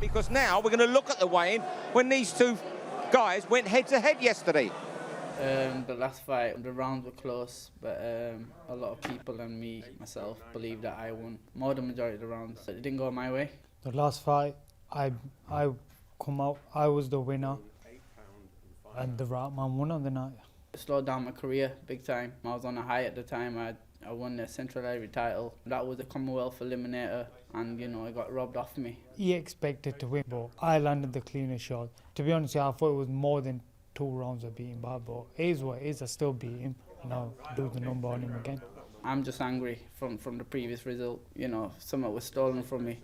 Because now we're going to look at the weigh-in when these two guys went head-to-head yesterday. The last fight, the rounds were close, but a lot of people and me, myself, believe that I won more than the majority of the rounds. It didn't go my way. The last fight, I come out, I was the winner, and the right man won on the night. It slowed down my career big time. I was on a high at the time. I won the Central Area title. That was a Commonwealth Eliminator, and you know, it got robbed off me. He expected to win, but I landed the cleaner shot. To be honest, I thought it was more than 2 rounds of beating bad, but it is what it is. I still beat him, and I'll do the number on him again. I'm just angry from the previous result. You know, something was stolen from me.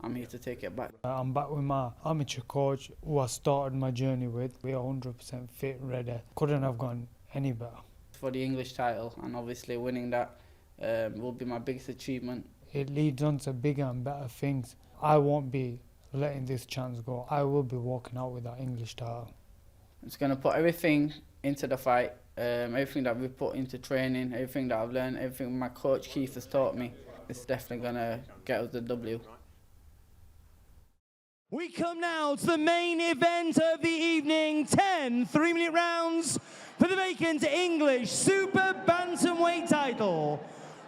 I'm here to take it back. I'm back with my amateur coach, who I started my journey with. We're 100% fit, ready. Couldn't have gone any better. For the English title, and obviously winning that will be my biggest achievement. It leads on to bigger and better things. I won't be letting this chance go. I will be walking out with that English title. I'm just going to put everything into the fight, everything that we've put into training, everything that I've learned, everything my coach Keith has taught me. It's definitely going to get us the W. We come now to the main event of the evening, 10 3-minute rounds for the vacant English Super Bantamweight title.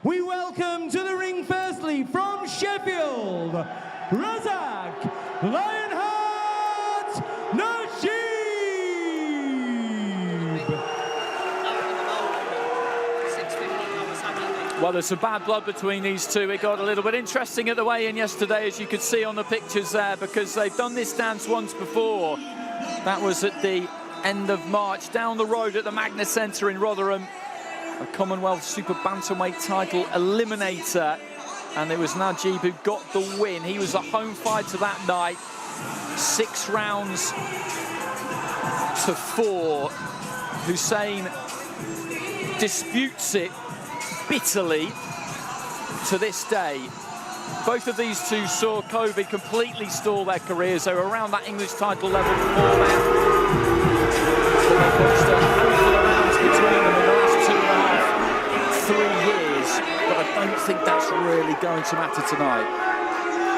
We welcome to the ring firstly from Sheffield, Razaq, Lionheart, Najib. Well, there's some bad blood between these two. It got a little bit interesting at the weigh-in yesterday, as you could see on the pictures there, because they've done this dance once before. That was at the end of March, down the road at the Magna Centre in Rotherham. A Commonwealth Super Bantamweight title eliminator. And it was Najib who got the win. He was the home fighter that night. 6 rounds to 4. Hussain disputes it bitterly to this day. Both of these two saw COVID completely stall their careers. They were around that English title level before then. So they've watched a handful of rounds between them in the last 2.5, 3 years. But I don't think that's really going to matter tonight.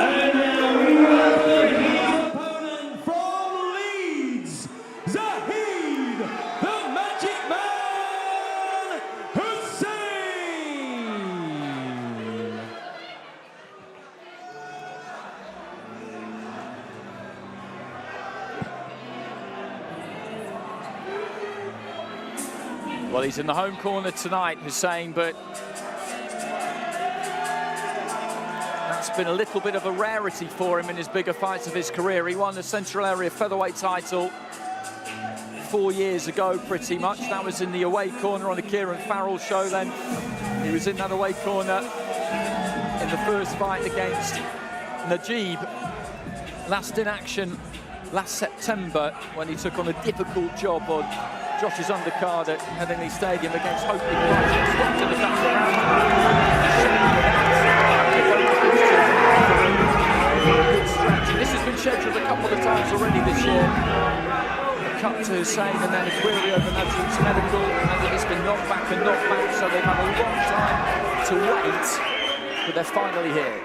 And now we welcome his opponent from Leeds, Zahid, the Magic Man, Hussain. Well, he's in the home corner tonight, Hussain, but that's been a little bit of a rarity for him in his bigger fights of his career. He won the Central Area Featherweight title 4 years ago, pretty much. That was in the away corner on the Kieran Farrell show then. He was in that away corner in the first fight against Najib. Last in action last September when he took on a difficult job on Josh's undercard at Headingley Stadium against Hoping Price. In the back This has been scheduled a couple of times already this year. A cut to Hussain and then a query over Najib's medical, and it's been knocked back and knocked back, so they've had a long time to wait, but they're finally here.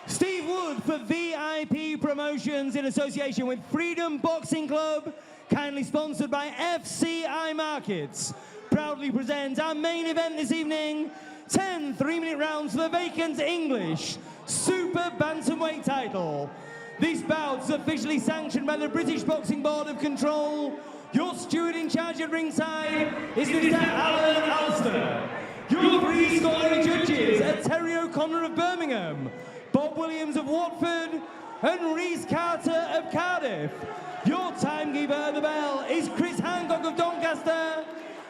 Steve Wood for VIP Promotions in association with Freedom Boxing Club, kindly sponsored by FCI Markets, proudly present our main event this evening, 10 3-minute rounds for the vacant English Super Bantamweight title. This bout is officially sanctioned by the British Boxing Board of Control. Your steward in charge at ringside is Mr. Alan Alster. Your 3 scoring judges are Terry O'Connor of Birmingham, Bob Williams of Watford, and Rhys Carter of Cardiff. Your timekeeper at the bell is Chris Hancock of Doncaster,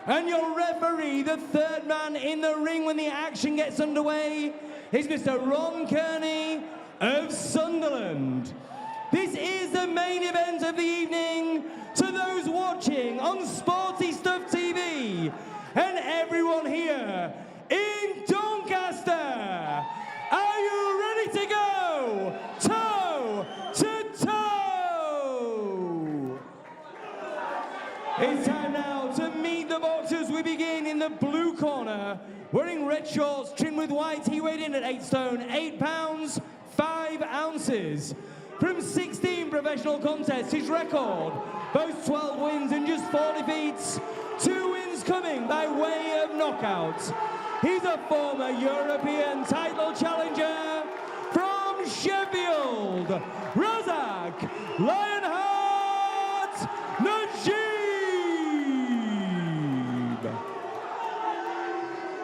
and your referee, the 3rd man in the ring when the action gets underway, is Mr. Ron Kearney of Sunderland. This is the main event of the evening. To those watching on Sporty Stuff TV and everyone here in Doncaster, are you ready to go toe to toe? It's time now to meet the boxers. We begin in the blue corner Wearing red shorts trimmed with white, he weighed in at 8 stone, 8 pounds, 5 ounces. From 16 professional contests, his record boasts 12 wins and just 4 defeats. 2 wins coming by way of knockout. He's a former European title challenger from Sheffield, Razaq Lionheart Najib.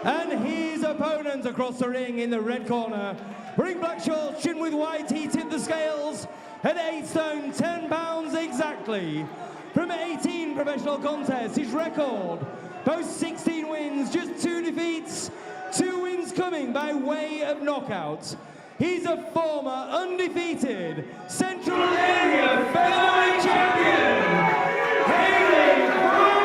And his opponent across the ring in the red corner, wearing black shorts trimmed with white, he tipped the scales at 8 stone, 10 pounds exactly. From 18 professional contests, his record boasts 16 wins, just 2 defeats, 2 wins coming by way of knockout. He's a former undefeated Central Area Featherweight Champion, hailing from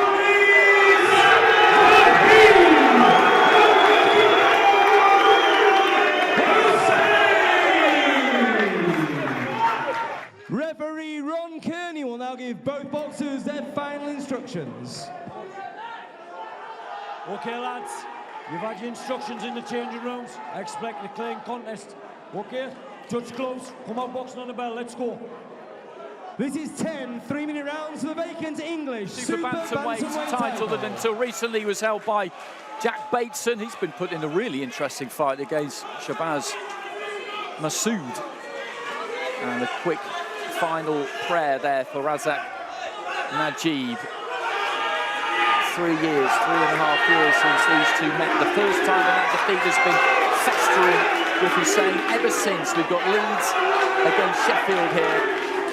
Referee Ron Kearney will now give both boxers their final instructions. Okay, lads, you've had your instructions in the changing rooms. I expect a clean contest. Okay, judge close, come out boxing on the bell, let's go. This is 10 3-minute rounds for the vacant English Super bantamweight title that until recently was held by Jack Bateson. He's been put in a really interesting fight against Shabazz Massoud. And a quick final prayer there for Razaq Najib. 3 years, 3.5 years since these two met. The first time that defeat has been festering with Hussain ever since. We've got Leeds against Sheffield here.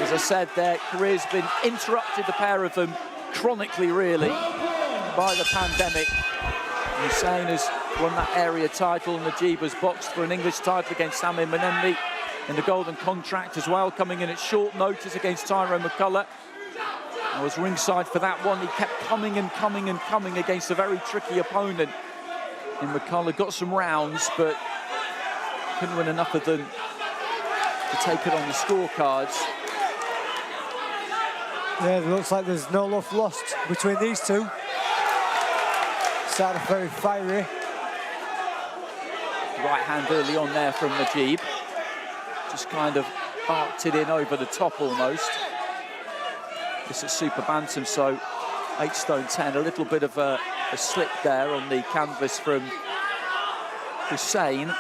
As I said, their career's been interrupted, the pair of them, chronically really, by the pandemic. Hussain has won that area title. Najib has boxed for an English title against Samir Menemdi in the Golden Contract as well, coming in at short notice against Tyrone McCullough. I was ringside for that one. He kept coming and coming and coming against a very tricky opponent. And McCullough got some rounds, but couldn't win enough of them to take it on the scorecards. Yeah, it looks like there's no love lost between these two. Started very fiery. Right hand early on there from Najib. Just kind of arced it in over the top almost. This is super bantam, so 8 stone 10. A little bit of a slip there on the canvas from Hussain,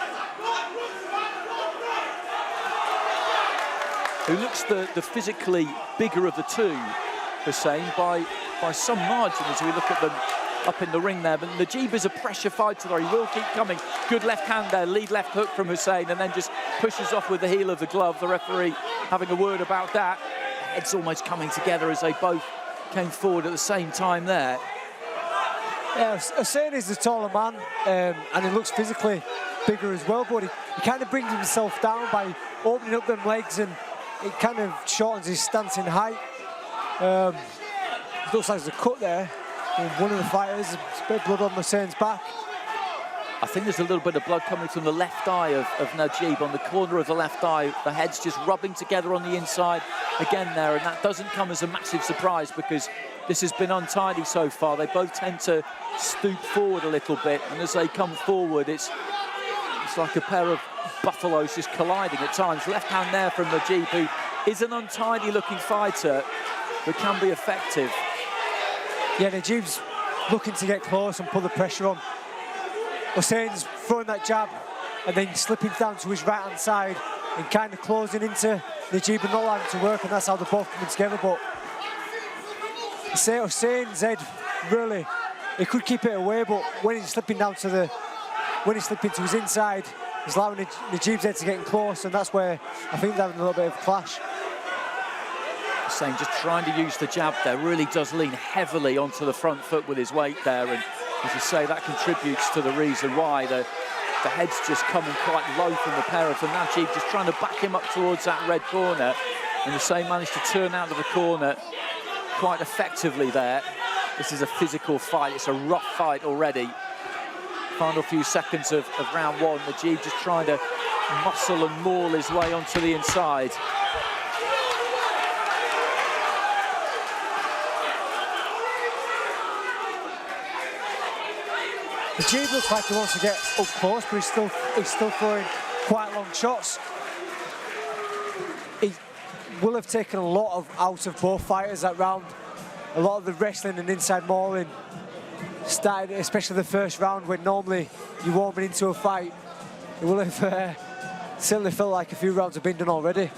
who looks the physically bigger of the two, Hussain, by some margin as we look at them up in the ring there. But Najib is a pressure fighter there. He will keep coming. Good left hand there, lead left hook from Hussain, and then just pushes off with the heel of the glove. The referee having a word about that. Heads almost coming together as they both came forward at the same time there. Yeah, Hussain is the taller man, and he looks physically bigger as well, but he kind of brings himself down by opening up them legs, and it kind of shortens his stance in height. It looks like there's a cut there. One of the fighters, a bit of blood on Hussain's back. I think there's a little bit of blood coming from the left eye of Najib, on the corner of the left eye. The head's just rubbing together on the inside again there, and that doesn't come as a massive surprise because this has been untidy so far. They both tend to stoop forward a little bit, and as they come forward, it's like a pair of buffaloes just colliding at times. Left hand there from Najib, who is an untidy looking fighter, but can be effective. Yeah, Najib's looking to get close and put the pressure on. Hussain's throwing that jab and then slipping down to his right hand side and kind of closing into Najib and not allowing him to work, and that's how they're both coming together. But Hussain's head, really, he could keep it away, but when he's slipping down to when he's slipping to his inside, he's allowing Najib's head to get close, and that's where I think they're having a little bit of a clash. Hussain just trying to use the jab there, really does lean heavily onto the front foot with his weight there, and as you say, that contributes to the reason why the head's just coming quite low from the pair of them. Najib just trying to back him up towards that red corner, and Hussain managed to turn out of the corner quite effectively there. This is a physical fight, it's a rough fight already. Final few seconds of round one, Najib just trying to muscle and maul his way onto the inside. Najib looks like he wants to get up close, but he's still throwing quite long shots. He will have taken a lot out of both fighters that round. A lot of the wrestling and inside mauling started, especially the first round, when normally you're warming into a fight. It will have certainly felt like a few rounds have been done already.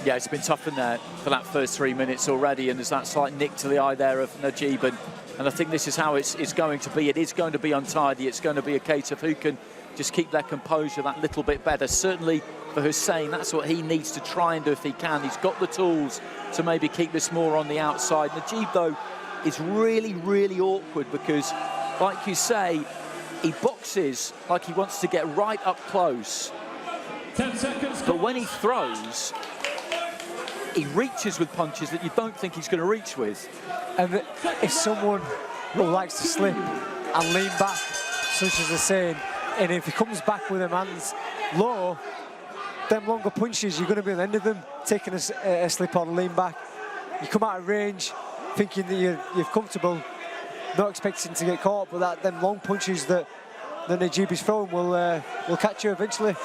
Yeah, it's been tough in there for that first 3 minutes already, and there's that slight nick to the eye there of Najib, and I think this is how it's going to be. It is going to be untidy. It's going to be a case of who can just keep their composure that little bit better. Certainly for Hussain, that's what he needs to try and do if he can. He's got the tools to maybe keep this more on the outside. Najib, though, is really, really awkward because, like you say, he boxes like he wants to get right up close. 10 seconds. But when he throws, he reaches with punches that you don't think he's going to reach with. And if someone who likes to slip and lean back, such as they're saying, and if he comes back with them hands low, them longer punches, you're going to be at the end of them, taking a slip on, lean back. You come out of range thinking that you're comfortable, not expecting to get caught, but them long punches that Najib is throwing will catch you eventually.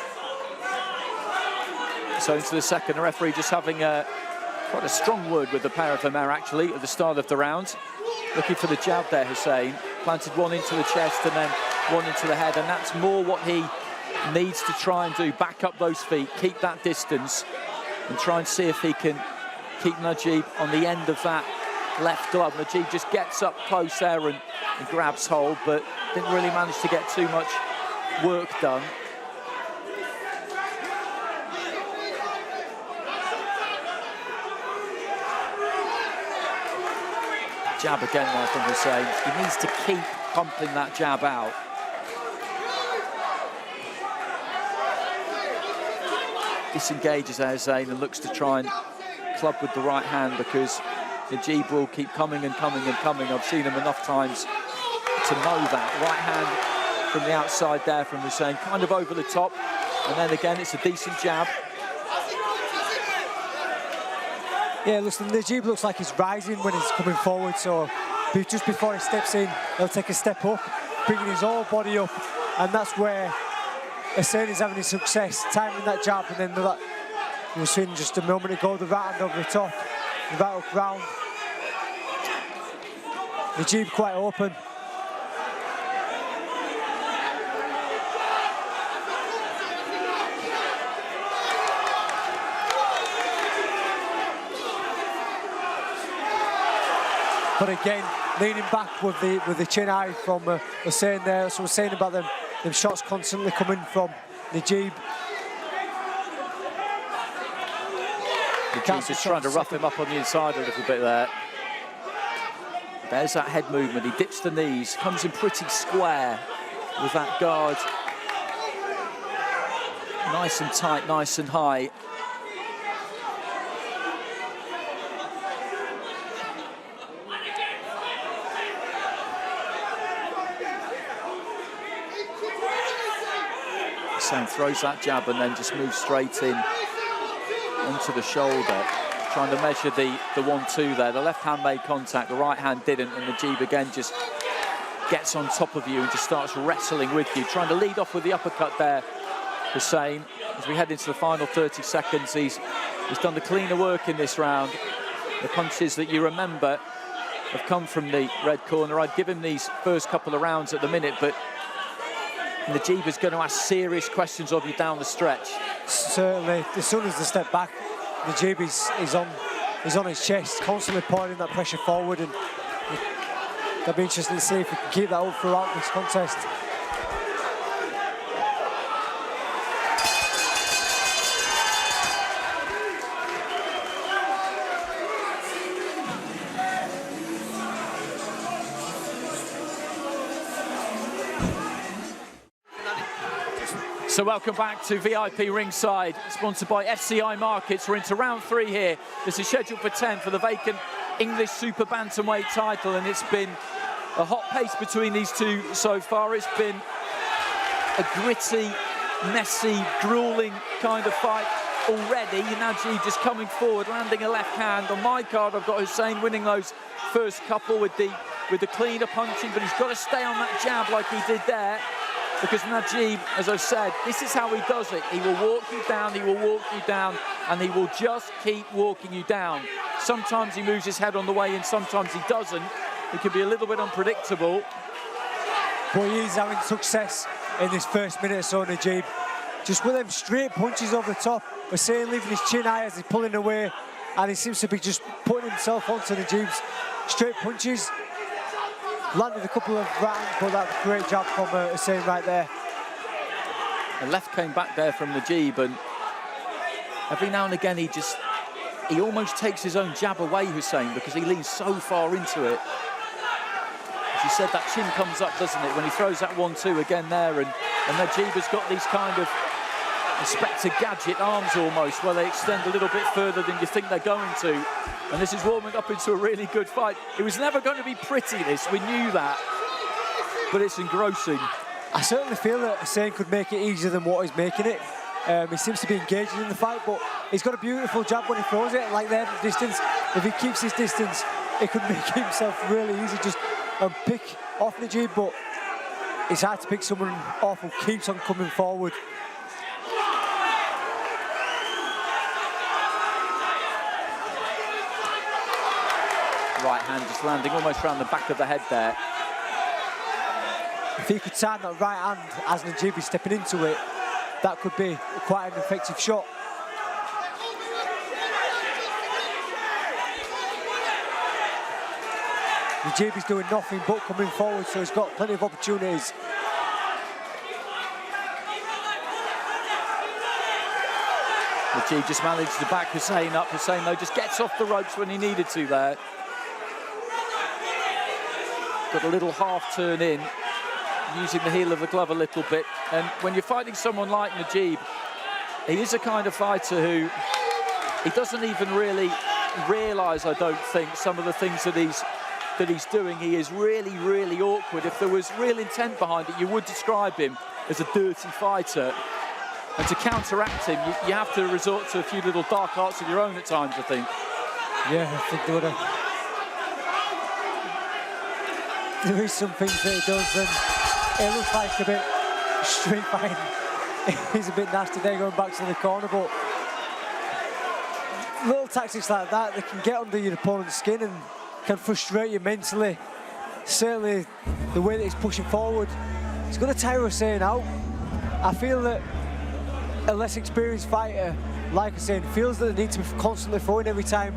So into the second, the referee just having quite a strong word with the pair of them there, actually, at the start of the round. Looking for the jab there, Hussain. Planted one into the chest and then one into the head, and that's more what he needs to try and do. Back up those feet, keep that distance, and try and see if he can keep Najib on the end of that left glove. Najib just gets up close there and grabs hold, but didn't really manage to get too much work done. Jab again there from Hussain. He needs to keep pumping that jab out. Disengages Hussain and looks to try and club with the right hand because Najib will keep coming and coming and coming. I've seen him enough times to know that. Right hand from the outside there from Hussain, kind of over the top. And then again, it's a decent jab. Yeah, listen, Najib looks like he's rising when he's coming forward, so just before he steps in, he'll take a step up, bringing his whole body up, and that's where Hussain is having his success, timing that jab, and then that you were seeing just a moment ago, the right hand over the top, the right hook round. Najib quite open. But again, leaning back with the chin high from Hussain there. So we're saying about them shots constantly coming from Najib. Najib just trying to rough him up on the inside a little bit there. There's that head movement. He dips the knees, comes in pretty square with that guard. Nice and tight, nice and high. Hussain throws that jab and then just moves straight in onto the shoulder, trying to measure the 1-2 there. The left hand made contact, the right hand didn't, and Najib again just gets on top of you and just starts wrestling with you, trying to lead off with the uppercut there. Hussain, as we head into the final 30 seconds, he's done the cleaner work in this round. The punches that you remember have come from the red corner. I'd give him these first couple of rounds at the minute, but Najib is going to ask serious questions of you down the stretch. Certainly, as soon as they step back, Najib is on his chest, constantly pouring that pressure forward, and that'll be interesting to see if he can keep that up throughout this contest. So welcome back to VIP Ringside, sponsored by FCI Markets. We're into round 3 here. This is scheduled for 10 for the vacant English Super Bantamweight title, and it's been a hot pace between these two so far. It's been a gritty, messy, grueling kind of fight already. Najib just coming forward, landing a left hand. On my card, I've got Hussain winning those first couple with the with the cleaner punching, but he's got to stay on that jab like he did there, because Najib, as I've said, this is how he does it. He will walk you down, he will walk you down, and he will just keep walking you down. Sometimes he moves his head on the way in, sometimes he doesn't. He can be a little bit unpredictable. But he is having success in this first minute or so, Najib. Just with them straight punches over the top. Hussain leaving his chin high as he's pulling away, and he seems to be just putting himself onto Najib's straight punches. Landed a couple of rounds, but that's a great job from Hussain right there. The left came back there from Najib, and every now and again he almost takes his own jab away, Hussain, because he leans so far into it. As you said, that chin comes up, doesn't it, when he throws that 1-2 again there, and Najib has got these kind of Inspector Gadget arms almost, where they extend a little bit further than you think they're going to. And this is warming up into a really good fight. It was never going to be pretty, this, we knew that, but it's engrossing. I certainly feel that Hussain could make it easier than what he's making it. He seems to be engaging in the fight, but he's got a beautiful jab when he throws it, like there at the distance. If he keeps his distance, he could make himself really easy, just pick off Najib, but it's hard to pick someone off who keeps on coming forward. Right hand just landing almost around the back of the head there. If he could time that right hand as Najib is stepping into it, that could be quite an effective shot. Najib is doing nothing but coming forward, so he's got plenty of opportunities. Najib just managed to back Hussain up. Hussain, though, just gets off the ropes when he needed to there. Got a little half turn in, using the heel of the glove a little bit. And when you're fighting someone like Najib, he is a kind of fighter who he doesn't even really realise, I don't think, some of the things that he's doing. He is really, really awkward. If there was real intent behind it, you would describe him as a dirty fighter. And to counteract him, you have to resort to a few little dark arts of your own at times, I think. Yeah, I think there is some things that he does, and it looks like a bit street fighting. He's a bit nasty there going back to the corner, but little tactics like that, they can get under your opponent's skin and can frustrate you mentally. Certainly the way that he's pushing forward, he's going to tire Hussain out. I feel that a less experienced fighter like Hussain feels that they need to be constantly throwing every time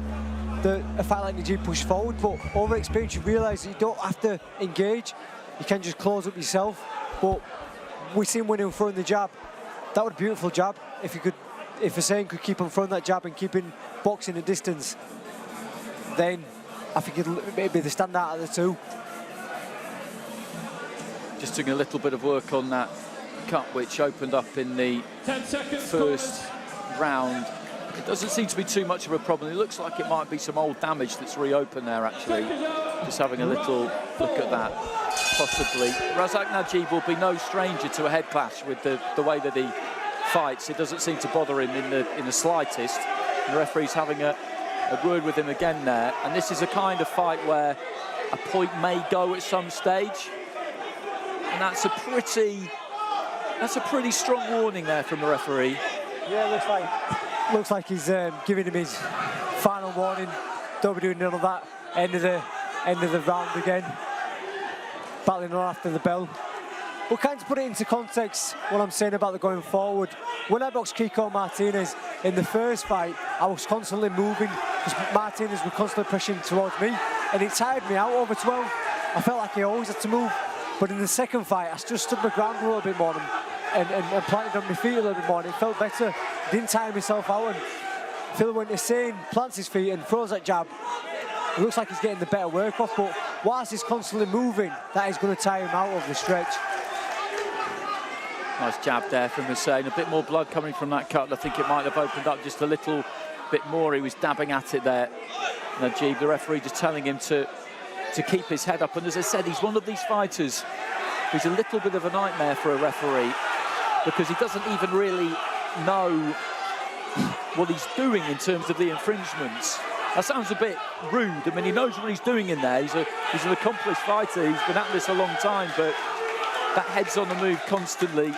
that a fight like Najib pushes forward, but over experience you realise that you don't have to engage, you can just close up yourself. But we see him when he was throwing the jab. That was a beautiful jab. If Hussain could keep on throwing that jab and keeping boxing a distance, then I think it'd be the standout of the two. Just doing a little bit of work on that cut, which opened up in the first round. It doesn't seem to be too much of a problem. It looks like it might be some old damage that's reopened there, actually. Just having a little look at that, possibly. Razaq Najib will be no stranger to a head clash with the way that he fights. It doesn't seem to bother him in the slightest. And the referee's having a word with him again there. And this is a kind of fight where a point may go at some stage. And that's a pretty strong warning there from the referee. Yeah, looks like he's giving him his final warning. Don't be doing none of that. End of the round again. Battling on after the bell. But kind of put it into context, what I'm saying about the going forward. When I boxed Kiko Martinez in the first fight, I was constantly moving because Martinez was constantly pushing towards me, and it tired me out over 12. I felt like I always had to move. But in the second fight, I just stood my ground a little bit more and planted on my feet a little bit more, and it felt better. Didn't tire myself out, and Phil went to Hussain, plants his feet and throws that jab. It looks like he's getting the better work off, but whilst he's constantly moving, that is going to tire him out over the stretch. Nice jab there from Hussain. A bit more blood coming from that cut. I think it might have opened up just a little bit more. He was dabbing at it there. Najib, the referee, just telling him to keep his head up. And as I said, he's one of these fighters who's a little bit of a nightmare for a referee because he doesn't even really know what he's doing in terms of the infringements. That sounds a bit rude. I mean, he knows what he's doing in there. He's an accomplished fighter. He's been at this a long time, but that head's on the move constantly.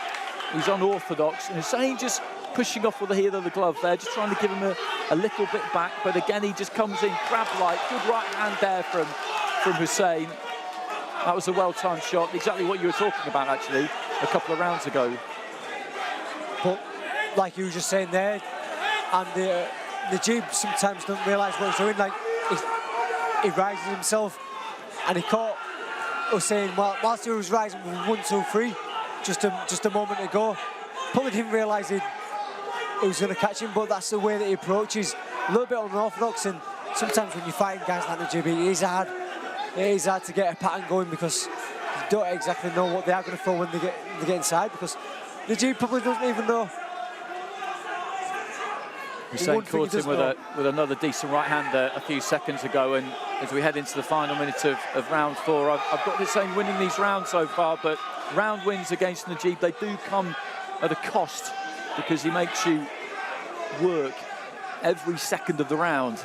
He's unorthodox. And Hussain just pushing off with the heel of the glove there, just trying to give him a little bit back. But again, he just comes in crab-like. Good right hand there from Hussain. That was a well-timed shot. Exactly what you were talking about, actually, a couple of rounds ago. But like you were just saying there, and Najib sometimes doesn't realise what he's doing. Like he rises himself, and he caught Hussain whilst he was rising with 1, 2, 3, just a moment ago. Probably didn't realise he was going to catch him, but that's the way that he approaches. A little bit unorthodox, and sometimes when you fight guys like Najib, it is hard. It is hard to get a pattern going because you don't exactly know what they are going to throw when they get inside, because Najib probably doesn't even know. Hussain caught him with another decent right hand a few seconds ago, and as we head into the final minute of round 4, I've got Hussain winning these rounds so far, but round wins against Najib, they do come at a cost because he makes you work every second of the round.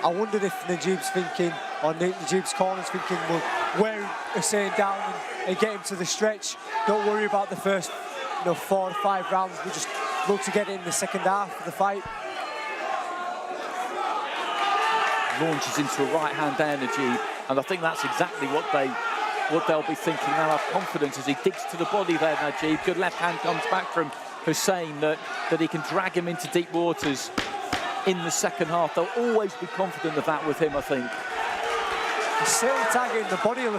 I wondered if Najib's thinking, or Najib's corner's thinking, will wear Hussain down and get him to the stretch. Don't worry about the first 4 or 5 rounds. We just look to get it in the second half of the fight. Launches into a right hand there, Najib, and I think that's exactly what they'll be thinking. They'll have confidence as he digs to the body there, Najib. Good left hand comes back from Hussain that he can drag him into deep waters in the second half. They'll always be confident of that with him, I think. He's certainly targeting the body a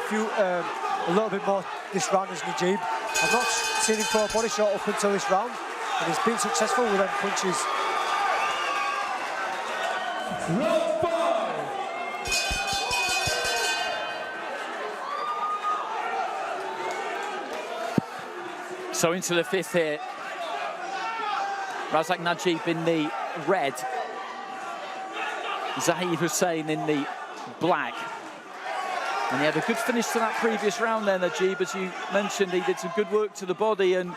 little bit more this round as Najib. I've not seen him throw a body shot up until this round, and he's been successful with them punches. Round 5. So into the 5th here. Razaq Najib in the red. Zahid Hussain in the black. And he had a good finish to that previous round there, Najib. As you mentioned, he did some good work to the body, and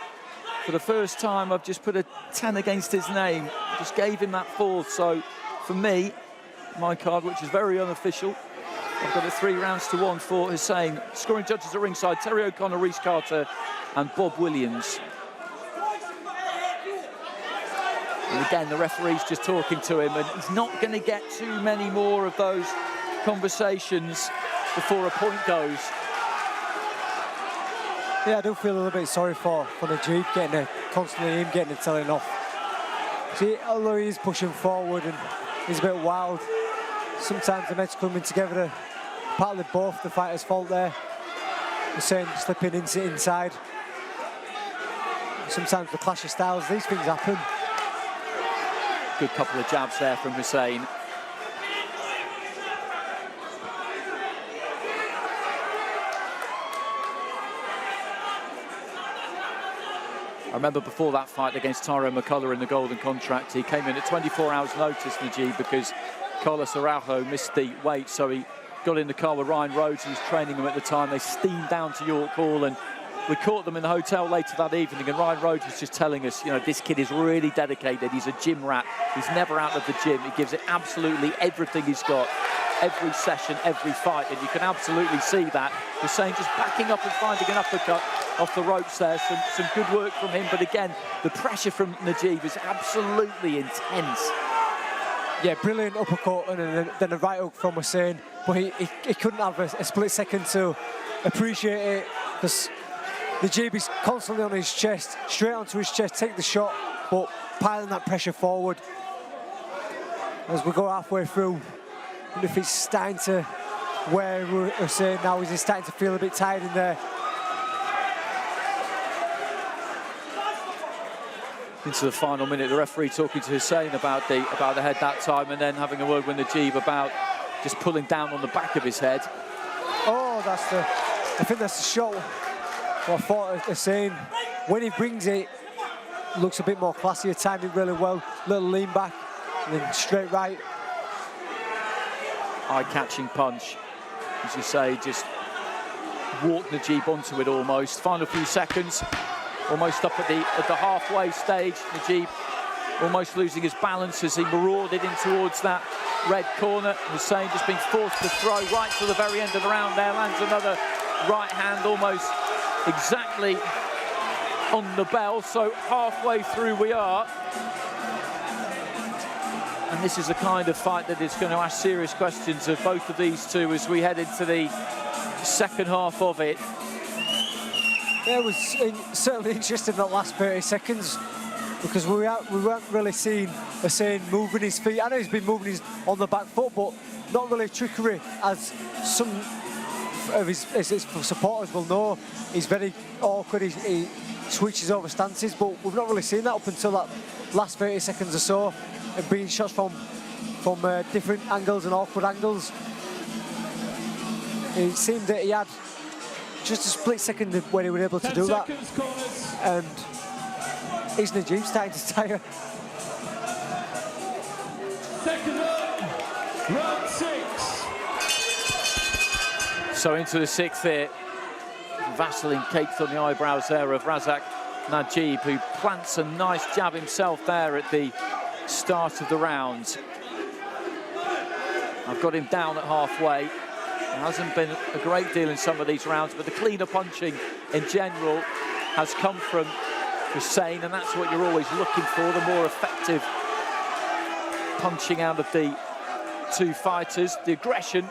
for the first time, I've just put a 10 against his name. Just gave him that 4th. So for me, my card, which is very unofficial, I've got it 3 rounds to 1 for Hussain. Scoring judges at ringside: Terry O'Connor, Reece Carter, and Bob Williams. And again, the referee's just talking to him, and he's not going to get too many more of those conversations before a point goes. Yeah, I do feel a little bit sorry for Najib, constantly him getting the telling off. See, although he's pushing forward and he's a bit wild, sometimes the men's coming together, partly both the fighters' fault there. Hussain slipping inside. Sometimes the clash of styles, these things happen. Good couple of jabs there from Hussain. I remember before that fight against Tyrone McCullough in the Golden Contract, he came in at 24 hours notice, Najib, because Carlos Araujo missed the weight, so he got in the car with Ryan Rhodes, who was training him at the time. They steamed down to York Hall, and we caught them in the hotel later that evening, and Ryan Rhodes was just telling us, you know, this kid is really dedicated. He's a gym rat. He's never out of the gym. He gives it absolutely everything he's got, every session, every fight, and you can absolutely see that. Hussain just backing up and finding an uppercut off the ropes there. Some good work from him, but again, the pressure from Najib is absolutely intense. Yeah, brilliant uppercut and then a right hook from Hussain, but he couldn't have a split second to appreciate it, because Najib is constantly on his chest, straight onto his chest, take the shot, but piling that pressure forward. As we go halfway through, and if it's starting to wear Hussain now, is he starting to feel a bit tired in there? Into the final minute, the referee talking to Hussain about the head that time, and then having a word with Najib about just pulling down on the back of his head. Oh, I think that's the shot. Well, I thought Hussain, when he brings it, looks a bit more classy, timed it really well. Little lean back, and then straight right. Eye-catching punch, as you say, just walked Najib onto it almost. Final few seconds, almost up at the halfway stage. Najib almost losing his balance as he marauded in towards that red corner. Hussain just being forced to throw right to the very end of the round there, lands another right hand almost exactly on the bell. So halfway through we are. And this is the kind of fight that is going to ask serious questions of both of these two as we head into the second half of it. Yeah, it was certainly interesting that last 30 seconds because we weren't really seeing Hussain moving his feet. I know he's been moving his on the back foot, but not really trickery, as some of his supporters will know. He's very awkward, he switches over stances, but we've not really seen that up until that last 30 seconds or so, and being shots from different angles and awkward angles. It seemed that he had just a split second when he was able to do that. And is Najib starting to tire? Second up, round 6. So into the 6th here. Vaseline caked on the eyebrows there of Razaq Najib, who plants a nice jab himself there at the start of the round. I've got him down at halfway. It hasn't been a great deal in some of these rounds, but the cleaner punching in general has come from Hussain, and that's what you're always looking for, the more effective punching out of the two fighters. The aggression,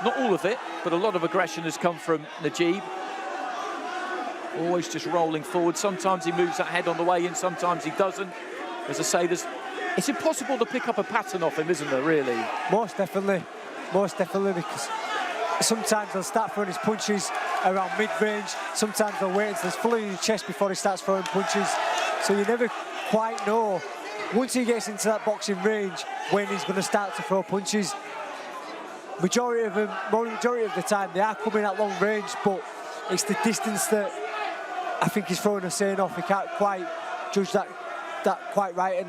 not all of it, but a lot of aggression has come from Najib. Always just rolling forward. Sometimes he moves that head on the way in, sometimes he doesn't. As I say, it's impossible to pick up a pattern off him, isn't there, really? Most definitely, because sometimes he'll start throwing his punches around mid-range, sometimes he'll wait until he's fully in his chest before he starts throwing punches. So you never quite know, once he gets into that boxing range, when he's going to start to throw punches. Majority of the time, they are coming at long range, but it's the distance that I think he's throwing Hussain off. He can't quite judge that quite right, and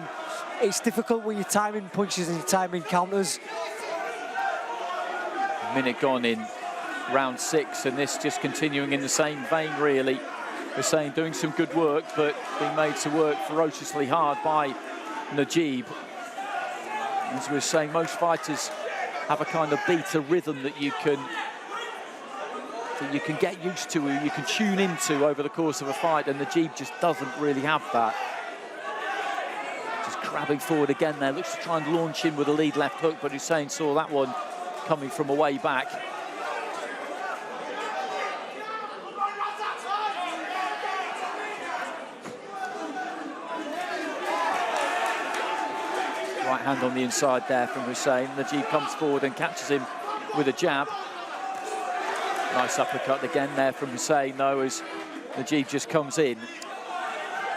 it's difficult when you're timing punches and you're timing counters. Minute gone in round 6, and this just continuing in the same vein, really. Hussain doing some good work, but being made to work ferociously hard by Najib. As we were saying, most fighters have a kind of beat, a rhythm that you can get used to, you can tune into over the course of a fight, and Najib just doesn't really have that. Just crabbing forward again there, looks to try and launch in with a lead left hook, but Hussain saw that one coming from a way back. Right hand on the inside there from Hussain. Najib comes forward and catches him with a jab. Nice uppercut again there from Hussain, though, as Najib just comes in.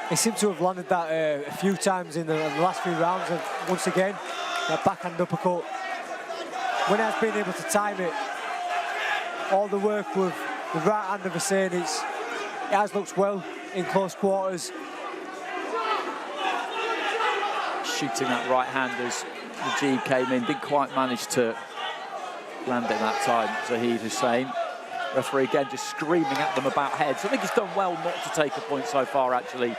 He seemed to have landed that a few times in the last few rounds, and once again, that backhand uppercut. When I've been able to time it, all the work with the right hand of Hussain, it has looked well in close quarters. Shooting that right hand as Najib came in, didn't quite manage to land it that time. Zahid Hussain. Referee again just screaming at them about heads. I think he's done well not to take a point so far, actually,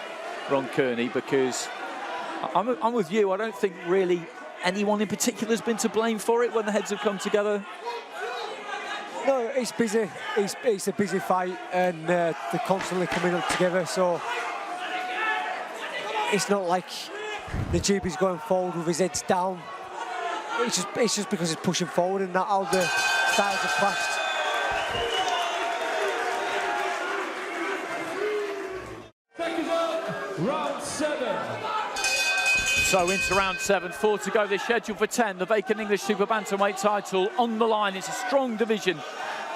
Ron Kearney, because I'm with you. I don't think really anyone in particular has been to blame for it when the heads have come together. No, it's busy. It's a busy fight, and they're constantly coming up together, so it's not like Najib is going forward with his heads down. It's just because he's pushing forward, and not how the styles have clashed. Second up, round 7. So into round 7, 4 to go. They're scheduled for 10. The vacant English Super Bantamweight title on the line. It's a strong division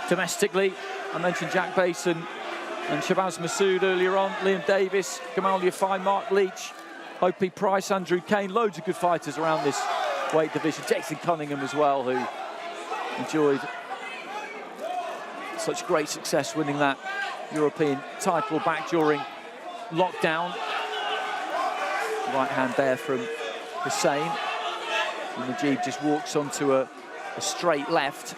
domestically. I mentioned Jack Basin and Shabazz Massoud earlier on. Liam Davis, Gamal Yafai, Mark Leach, O.P. Price, Andrew Kane. Loads of good fighters around this weight division. Jason Cunningham as well, who enjoyed such great success winning that European title back during lockdown. Right hand there from Hussain. And Najib just walks onto a straight left.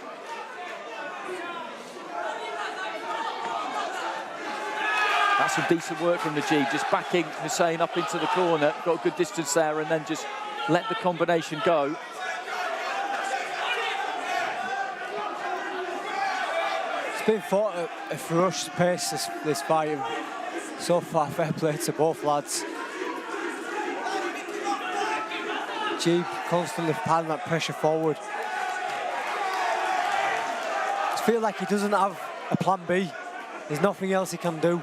That's some decent work from Najib, just backing Hussain up into the corner, got a good distance there, and then just let the combination go. It's been fought at a ferocious pace, this fight, and so far fair play to both lads. Najib constantly piling that pressure forward. I feel like he doesn't have a plan B. There's nothing else he can do.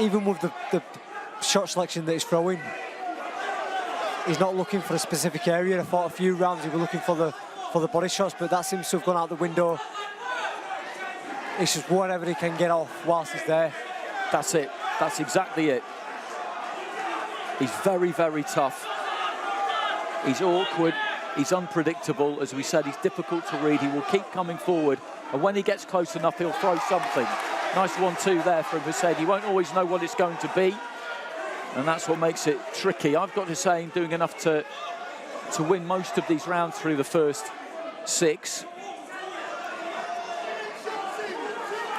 Even with the shot selection that he's throwing, he's not looking for a specific area. I thought a few rounds he was looking for the body shots, but that seems to have gone out the window. It's just whatever he can get off whilst he's there. That's it. That's exactly it. He's very, very tough. He's awkward. He's unpredictable. As we said, he's difficult to read. He will keep coming forward, and when he gets close enough, he'll throw something. Nice 1-2 there from Hussain. You won't always know what it's going to be, and that's what makes it tricky. I've got Hussain doing enough to win most of these rounds through the first 6.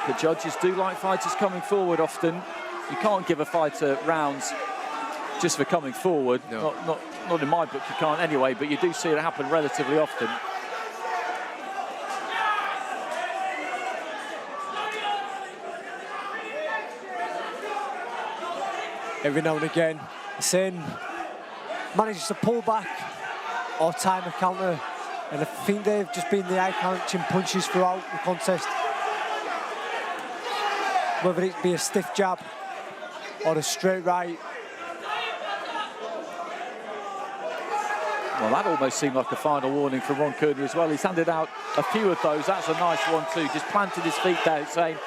The judges do like fighters coming forward often. You can't give a fighter rounds just for coming forward. No. Not in my book, you can't anyway, but you do see it happen relatively often. Every now and again, Hussain manages to pull back or time a counter, and I think they've just been the eye-catching punches throughout the contest. Whether it be a stiff jab or a straight right. Well, that almost seemed like a final warning from Ron Kearney as well. He's handed out a few of those. That's a nice 1-2. Just planted his feet there, saying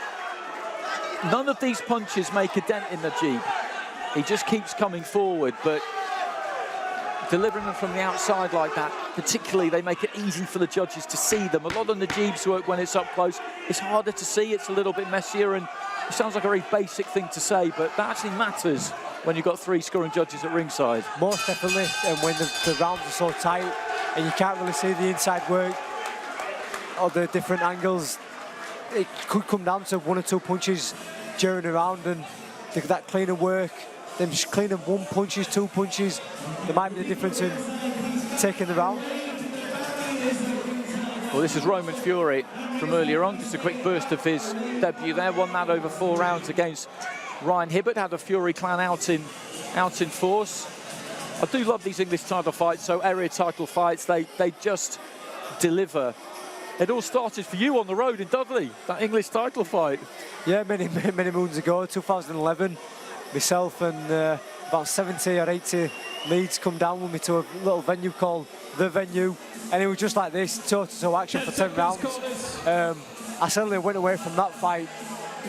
none of these punches make a dent in Najib. He just keeps coming forward, but delivering them from the outside like that, particularly, they make it easy for the judges to see them. A lot of Najib's work, when it's up close, it's harder to see. It's a little bit messier, and it sounds like a very basic thing to say, but that actually matters when you've got 3 scoring judges at ringside. Most definitely, and when the rounds are so tight and you can't really see the inside work or the different angles, it could come down to 1 or 2 punches during the round, and that cleaner work, them just cleaning 1 punches, 2 punches, there might be the difference in taking the round. Well, this is Roman Fury from earlier on. Just a quick burst of his debut there. Won that over 4 rounds against Ryan Hibbert. Had the Fury clan out in force. I do love these English title fights, so area title fights, they just deliver. It all started for you on the road in Dudley, that English title fight. Yeah, many moons ago, 2011. Myself and about 70 or 80 leads come down with me to a little venue called The Venue, and it was just like this, toe-to-toe action for 10 rounds. I certainly went away from that fight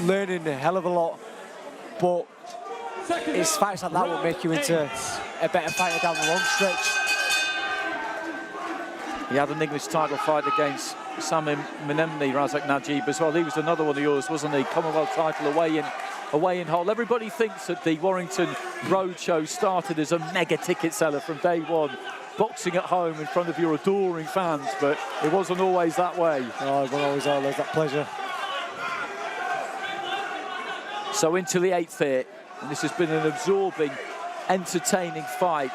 learning a hell of a lot, but it's fights like that will make you into a better fighter down the long stretch. He had an English title fight against Sami Menemni, Razaq Najib as well. He was another one of yours, wasn't he? Commonwealth title away in Hull. Everybody thinks that the Warrington Roadshow started as a mega ticket seller from day one, boxing at home in front of your adoring fans, but it wasn't always that way. Oh, it wasn't always that pleasure. So into the 8th here, and this has been an absorbing, entertaining fight.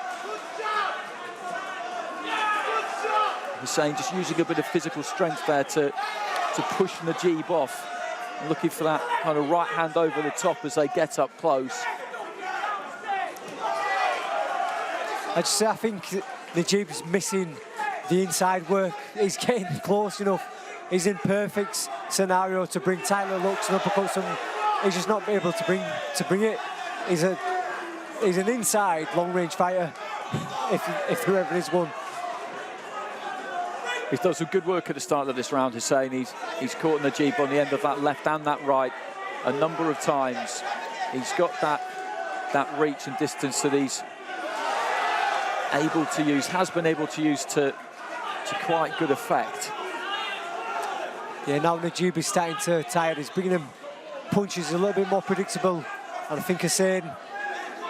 Hussain just using a bit of physical strength there to push Najib off. Looking for that kind of right hand over the top as they get up close. I think Najib's missing the inside work. He's getting close enough. He's in perfect scenario to bring tighter looks and uppercuts, and he's just not able to bring it. He's an inside long-range fighter, if there ever is one. He's done some good work at the start of this round, Hussain. He's caught Najib on the end of that left and that right a number of times. He's got that reach and distance that he's able to use, has been able to use to quite good effect. Yeah, now Najib is starting to tire. He's bringing them punches a little bit more predictable, and I think Hussain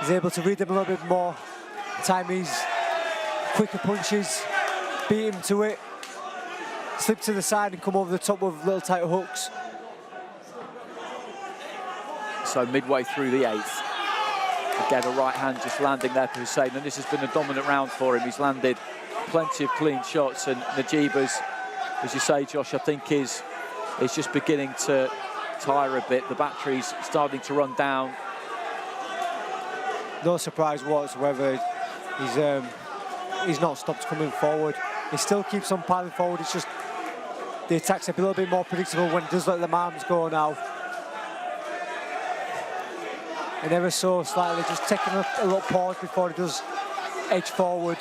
is able to read them a little bit more. Time these quicker punches, beat him to it, slip to the side and come over the top with little tight hooks. So midway through the 8th. Again, a right hand just landing there for Hussain, and this has been a dominant round for him. He's landed plenty of clean shots, and Najib, as you say, Josh, I think is just beginning to tire a bit. The battery's starting to run down. No surprise whatsoever. He's not stopped coming forward. He still keeps on piling forward. It's just the attacks are a little bit more predictable when he does let the arms go now. And ever so slightly, just taking a little pause before he does edge forward.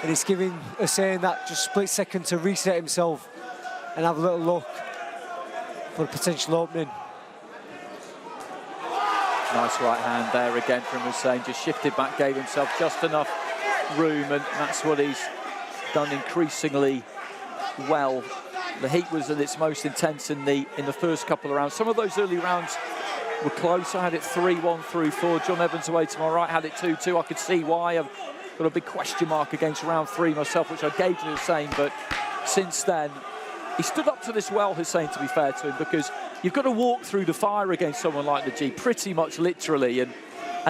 And it's giving Hussain that just split second to reset himself and have a little look for a potential opening. Nice right hand there again from Hussain, just shifted back, gave himself just enough room, and that's what he's done increasingly well. The heat was at its most intense in the first couple of rounds. Some of those early rounds were close. I had it 3-1 through 4. John Evans away to my right had it 2-2. I could see why. I've got a big question mark against round 3 myself, which I gave to Hussain, but since then, he stood up to this well, Hussain, to be fair to him, because you've got to walk through the fire against someone like Najib, pretty much literally, and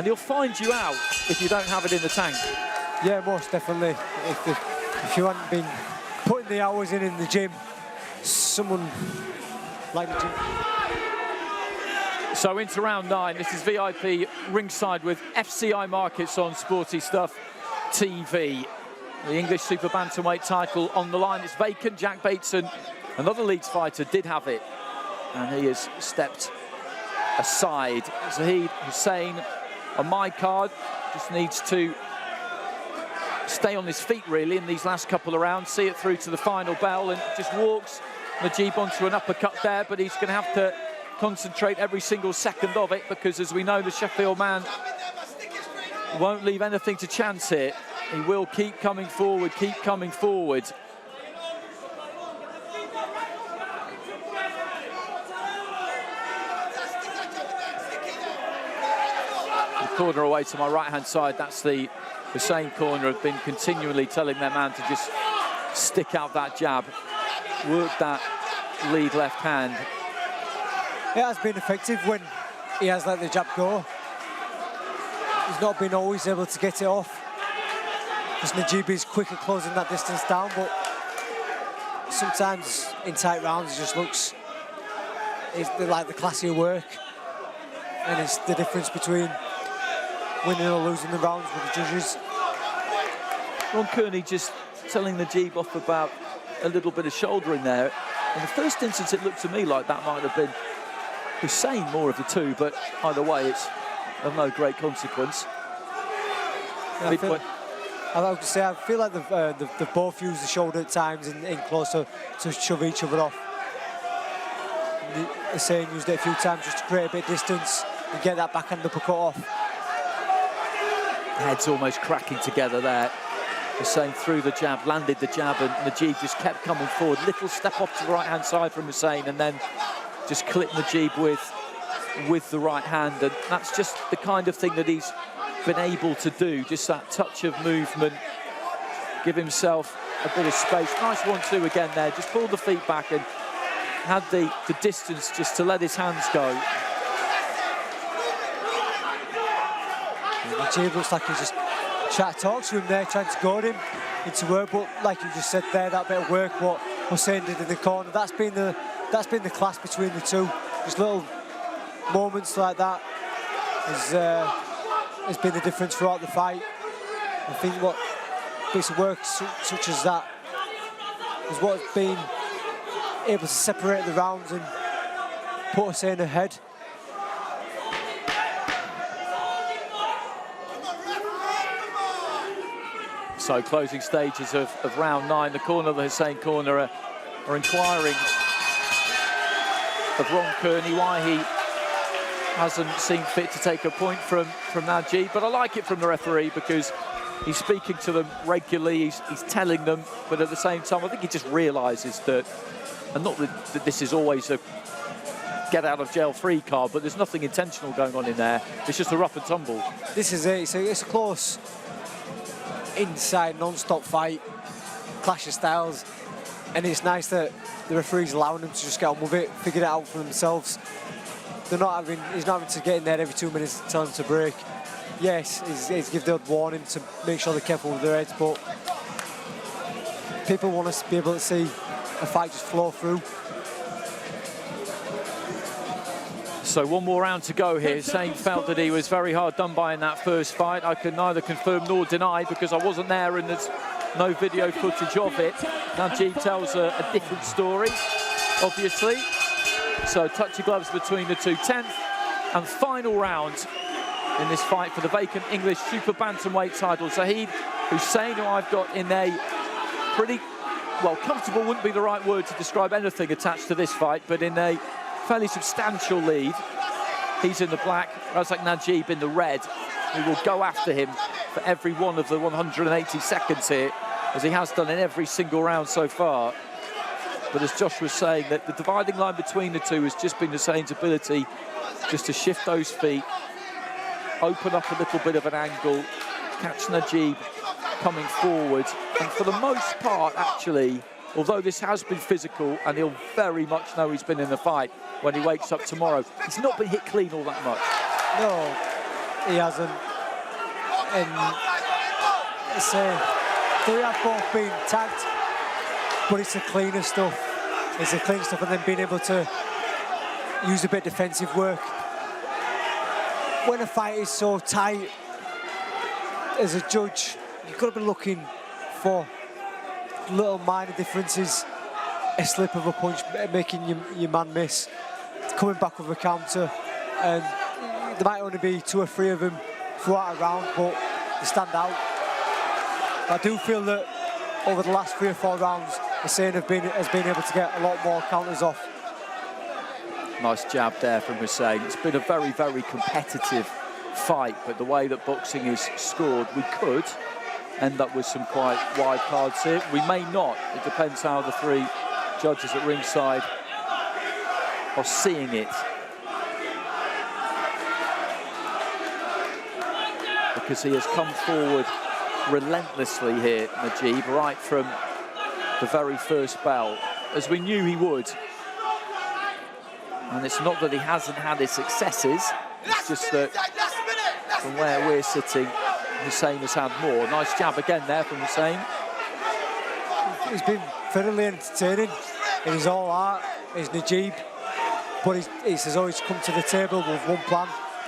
he'll find you out if you don't have it in the tank. Yeah, most definitely. If you hadn't been putting the hours in the gym, someone like Najib. So into round 9, this is VIP ringside with FCI Markets on Sporty Stuff TV. The English Super Bantamweight title on the line. It's vacant. Jack Bateson, another Leeds fighter, did have it, and he has stepped aside. Zahid Hussain on my card just needs to stay on his feet really in these last couple of rounds, see it through to the final bell, and just walks Najib onto an uppercut there, but he's going to have to concentrate every single second of it, because as we know, the Sheffield man won't leave anything to chance here. He will keep coming forward, keep coming forward. The corner away to my right-hand side, that's the Hussain corner, have been continually telling their man to just stick out that jab, work that lead left hand. It has been effective when he has let the jab go. He's not been always able to get it off. Because Najib is quick at closing that distance down, but sometimes in tight rounds it just looks like the classier work. And it's the difference between winning or losing the rounds with the judges. Ron Kearney just telling Najib off about a little bit of shouldering there. In the first instance, it looked to me like that might have been Hussain more of the two, but either way, it's of no great consequence. I feel like they've both used the shoulder at times in closer to shove each other off. Hussain used it a few times just to create a bit of distance and get that backhand uppercut off. Heads almost cracking together there. Hussain threw the jab, landed the jab, and Najib just kept coming forward. Little step off to the right-hand side from Hussain, and then just clipped Najib with the right hand. And that's just the kind of thing that he's been able to do, just that touch of movement, give himself a bit of space. Nice 1-2 again there, just pulled the feet back and had the distance just to let his hands go. Najib looks like he's just trying to talk to him there, trying to goad him into work, but like you just said there, that bit of work what Hussain did in the corner, that's been the class between the two. Just little moments like that has been the difference throughout the fight. I think what bits of work such as that is what's been able to separate the rounds and put Hussain ahead. So closing stages of round 9, the corner, the Hussain corner are inquiring of Ron Kearney why he hasn't seen fit to take a point from Najib, but I like it from the referee because he's speaking to them regularly, he's telling them, but at the same time I think he just realises that, and not that this is always a get out of jail free card, but there's nothing intentional going on in there, it's just a rough and tumble. This is it, it's a close inside non-stop fight, clash of styles. and it's nice that the referee's allowing them to just get on with it, figure it out for themselves. He's not having to get in there every 2 minutes and tell them to break. Yes, he's give the odd warning to make sure they're careful with their heads, but people want us to be able to see a fight just flow through. So one more round to go here. Hussain felt that he was very hard done by in that first fight. I can neither confirm nor deny because I wasn't there and there's no video footage of it. Najib tells a different story, obviously. So touchy gloves between the two. 10th and final round in this fight for the vacant English super bantamweight title. Zahid, Hussain, who I've got in a pretty, well, comfortable wouldn't be the right word to describe anything attached to this fight, but in a fairly substantial lead. He's in the black, Razaq Najib in the red, who will go after him for every one of the 180 seconds here, as he has done in every single round so far. But as Josh was saying, that the dividing line between the two has just been Hussein's ability just to shift those feet, open up a little bit of an angle, catch Najib coming forward, and for the most part, actually, although this has been physical, and he'll very much know he's been in the fight when he wakes up tomorrow, he's not been hit clean all that much. No, he hasn't. And it's, they have both been tagged, but it's the cleaner stuff. It's the clean stuff, and then being able to use a bit of defensive work. When a fight is so tight, as a judge, you've got to be looking for little minor differences, a slip of a punch, making your man miss, coming back with a counter, and there might only be 2 or 3 of them throughout a round, but they stand out. I do feel that over the last 3 or 4 rounds, Hussain has been able to get a lot more counters off. Nice jab there from Hussain. It's been a very, very competitive fight, but the way that boxing is scored, we could end up with some quite wide cards here. We may not. It depends how the 3 judges at ringside are seeing it. Because he has come forward relentlessly here, Najib, right from the very first bell, as we knew he would. And it's not that he hasn't had his successes, it's just that from where we're sitting, Hussain has had more. Nice jab again there from Hussain. He's been thoroughly entertaining in his all art, his Najib, but he's always come to the table with one plan,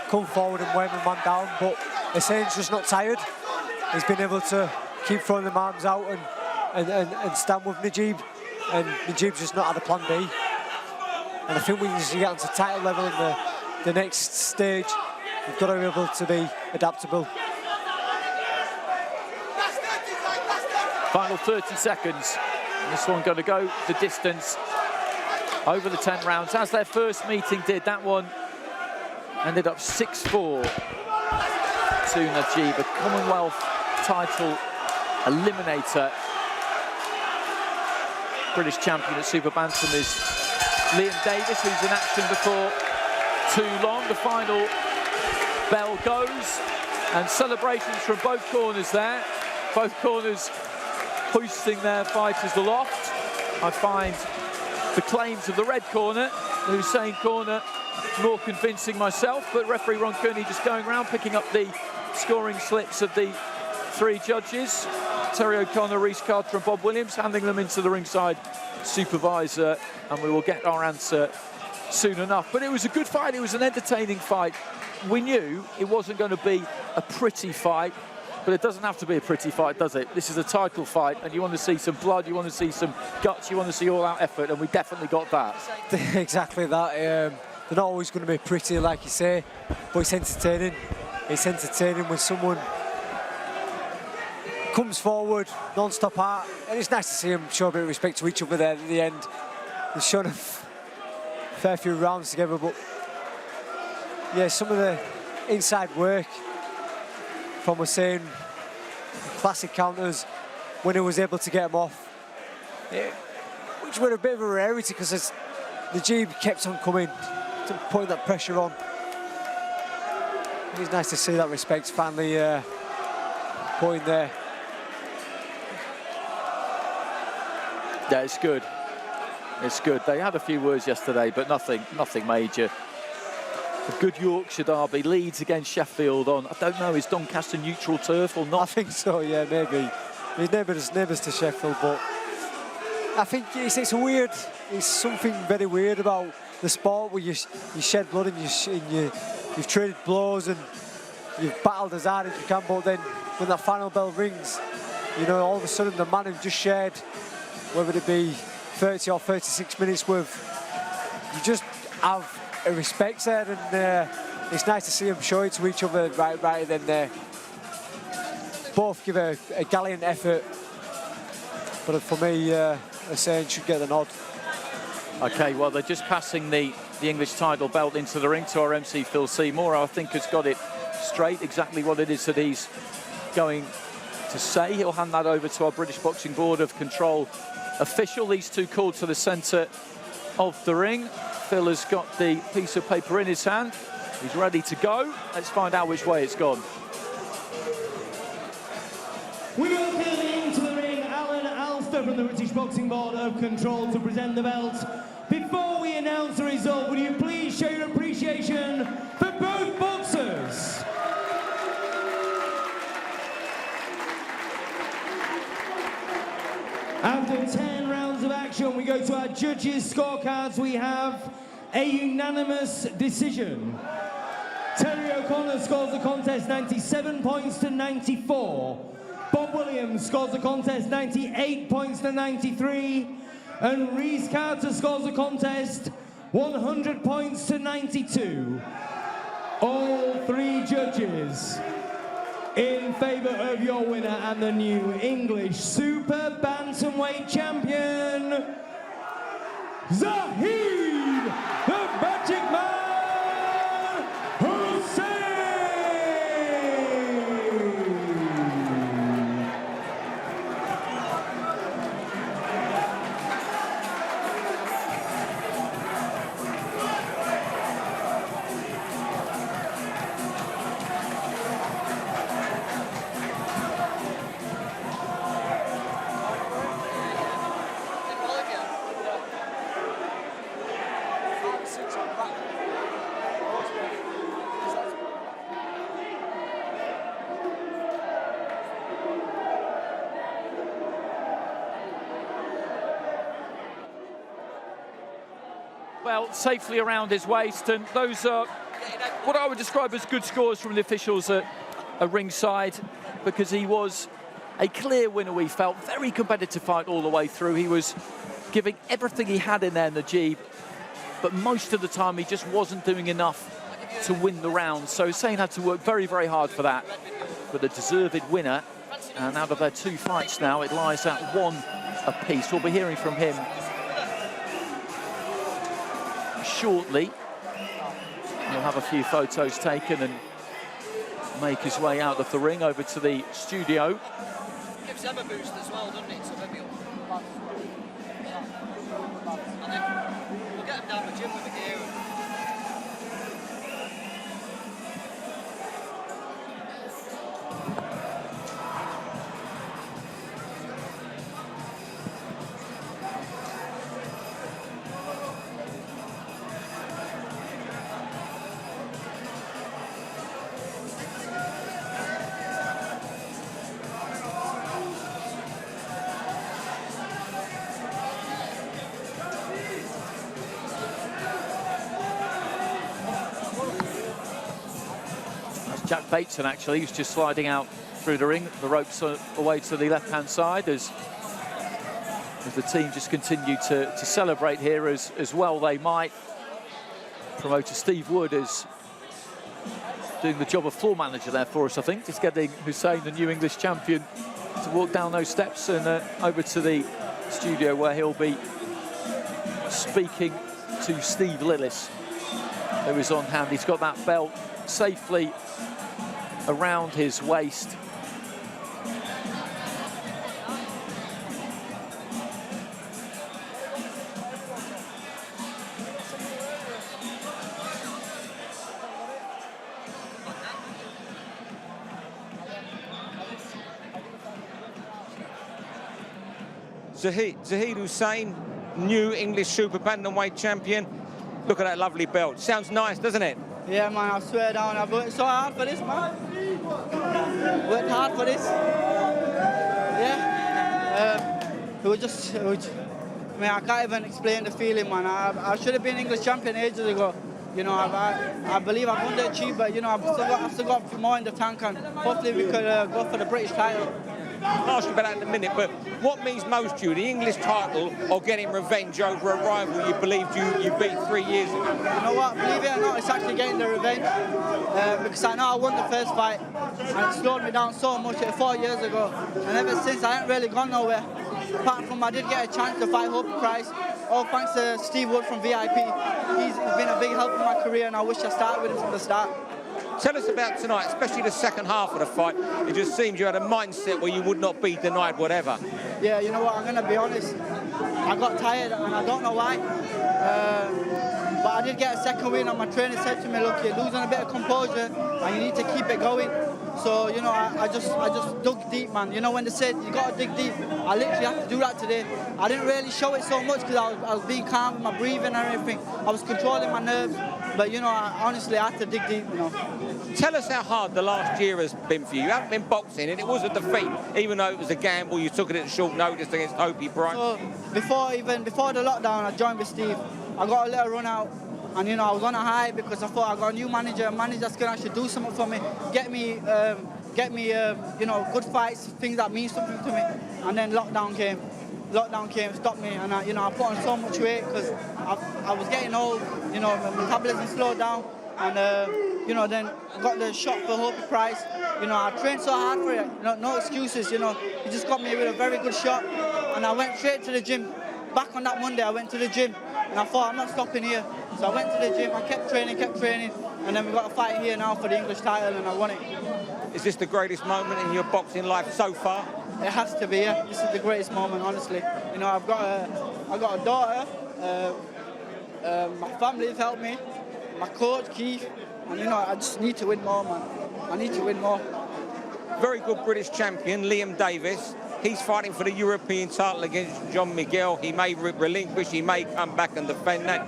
come forward and wear the man down, but Hussain's just not tired. He's been able to keep throwing them arms out and stand with Najib, and Najib's just not had a plan B. And I think when you get onto title level in the next stage, you've got to be able to be adaptable. Final 30 seconds. And this one going to go the distance over the 10 rounds, as their first meeting did. That one ended up 6-4 to Najib, a Commonwealth title eliminator. British champion at Super Bantam is Liam Davis, who's in action before too long. The final bell goes, and celebrations from both corners there. Both corners hoisting their fighters aloft. I find the claims of the red corner, the Hussain corner, more convincing myself, but referee Ron Kearney just going around picking up the scoring slips of the 3 judges. Terry O'Connor, Rhys Carter and Bob Williams, handing them into the ringside supervisor, and we will get our answer soon enough. But it was a good fight, it was an entertaining fight. We knew it wasn't going to be a pretty fight, but it doesn't have to be a pretty fight, does it? This is a title fight, and you want to see some blood, you want to see some guts, you want to see all-out effort, and we definitely got that. Exactly that. They're not always going to be pretty, like you say, but it's entertaining. It's entertaining when someone comes forward, non-stop heart, and it's nice to see them show a bit of respect to each other there at the end. They've shown a fair few rounds together, but yeah, some of the inside work from Hussain, classic counters, when he was able to get them off, which were a bit of a rarity because Najib kept on coming, putting that pressure on. It was nice to see that respect finally put in there. Yeah, it's good. It's good. They had a few words yesterday, but nothing major. A good Yorkshire derby. Leeds against Sheffield on, I don't know, is Doncaster neutral turf or not? I think so, yeah, maybe. His neighbours to Sheffield, but I think it's weird. It's something very weird about the sport where you shed blood and you've traded blows and you've battled as hard as you can, but then when that final bell rings, you know, all of a sudden the man who just shared, whether it be 30 or 36 minutes with, you just have a respect there, and it's nice to see them show it to each other right then there. Both give a gallant effort, but for me, Hussain should get the nod. Okay, well, they're just passing the English title belt into the ring to our MC Phil Seymour. I think has got it straight, exactly what it is that he's going to say. He'll hand that over to our British Boxing Board of Control official. These two called to the centre of the ring. Phil has got the piece of paper in his hand. He's ready to go. Let's find out which way it's gone. We welcome into the ring Alan Alster from the British Boxing Board of Control to present the belt. Before we announce the result, will you please show your appreciation for both boxers? After 10 rounds of action, we go to our judges' scorecards. We have a unanimous decision. Terry O'Connor scores the contest 97 points to 94. Bob Williams scores the contest 98 points to 93. And Rhys Carter scores the contest 100 points to 92. All three judges in favour of your winner and the new English Super Bantamweight champion, Zahid, the Magic Man, Hussain! Well, safely around his waist, and those are what I would describe as good scores from the officials at ringside, because he was a clear winner, we felt. Very competitive fight all the way through. He was giving everything he had in there, Najib, but most of the time he just wasn't doing enough to win the round. So Hussain had to work very, very hard for that. But a deserved winner, and out of their two fights now, it lies at one apiece. We'll be hearing from him shortly. He'll have a few photos taken and make his way out of the ring over to the studio. Gives them a boost as well, doesn't it? So maybe we'll get them down the gym with the gear. Jack Bateson, actually, who's just sliding out through the ring. The ropes are away to the left-hand side as the team just continue to celebrate here as well they might. Promoter Steve Wood is doing the job of floor manager there for us, I think. Just getting Hussain, the new English champion, to walk down those steps and over to the studio where he'll be speaking to Steve Lillis, who is on hand. He's got that belt safely around his waist. Zahid Hussain, new English super bantamweight champion. Look at that lovely belt. Sounds nice, doesn't it? Yeah, man, I swear down, I've worked so hard for this, man. Worked hard for this. Yeah. I mean, I can't even explain the feeling, man. I should have been English champion ages ago. You know, I believe I've underachieved, but, you know, I've still got a few more in the tank, and hopefully we could go for the British title. I'll ask you about that in a minute, but what means most to you, the English title or getting revenge over a rival you believed you beat 3 years ago? You know what, believe it or not, it's actually getting the revenge, because I know I won the first fight, and it slowed me down so much 4 years ago, and ever since I ain't really gone nowhere, apart from I did get a chance to fight Hope Price, all thanks to Steve Wood from VIP. He's been a big help in my career, and I wish I started with him from the start. Tell us about tonight, especially the second half of the fight. It just seemed you had a mindset where you would not be denied whatever. Yeah, you know what, I'm going to be honest. I got tired, and I don't know why. But I did get a second win, and my trainer said to me, look, you're losing a bit of composure, and you need to keep it going. So, you know, I just dug deep, man. You know, when they said you got to dig deep, I literally had to do that today. I didn't really show it so much because I was being calm with my breathing and everything. I was controlling my nerves. But, you know, honestly, I had to dig deep, you know. Tell us how hard the last year has been for you. You haven't been boxing, and it was a defeat. Even though it was a gamble, you took it at short notice against Hope Price. So, before the lockdown, I joined with Steve. I got a little run out. And, you know, I was on a high because I thought I got a new manager, a manager that's going to actually do something for me, get me, you know, good fights, things that mean something to me. And then lockdown came. Lockdown came, stopped me, and I put on so much weight because I was getting old, you know, my metabolism slowed down. And, you know, then I got the shot for Hope Price. You know, I trained so hard for it, you know, no excuses, you know. He just got me with a very good shot. And I went straight to the gym. Back on that Monday, I went to the gym. And I thought, I'm not stopping here. So I went to the gym, I kept training, and then we got a fight here now for the English title, and I won it. Is this the greatest moment in your boxing life so far? It has to be, yeah. This is the greatest moment, honestly. You know, I've got a daughter, my family have helped me, my coach, Keith, and, you know, I just need to win more, man. I need to win more. Very good British champion, Liam Davis. He's fighting for the European title against John Miguel. He may relinquish, he may come back and defend that.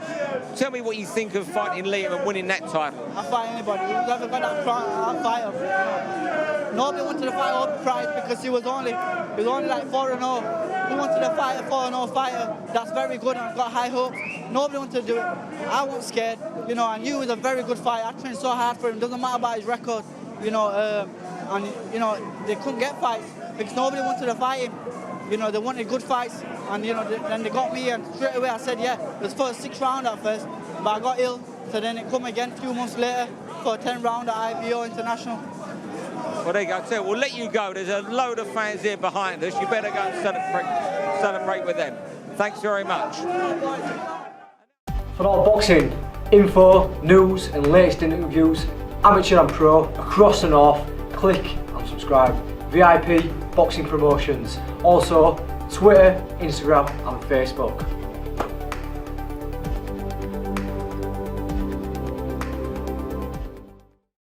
Tell me what you think of fighting Liam and winning that title. I'll fight anybody. Whoever got that fight, I'll fight him. Nobody wanted to fight Hope Price because he was only like 4-0. Who wanted to fight a 4-0 fighter that's very good and got high hopes? Nobody wanted to do it. I wasn't scared. You know, I knew he was a very good fighter. I trained so hard for him. Doesn't matter about his record. You know, and you know they couldn't get fights because nobody wanted to fight him. You know, they wanted good fights, and you know, then they got me, and straight away I said, yeah. It was for a 6th round at first, but I got ill, so then it come again a few months later for a 10th round at IBO International. Well, there you go. So we'll let you go. There's a load of fans here behind us. You better go and celebrate with them. Thanks very much. For all boxing info, news and latest interviews, amateur and pro, across the north, click and subscribe. VIP Boxing Promotions. Also, Twitter, Instagram and Facebook.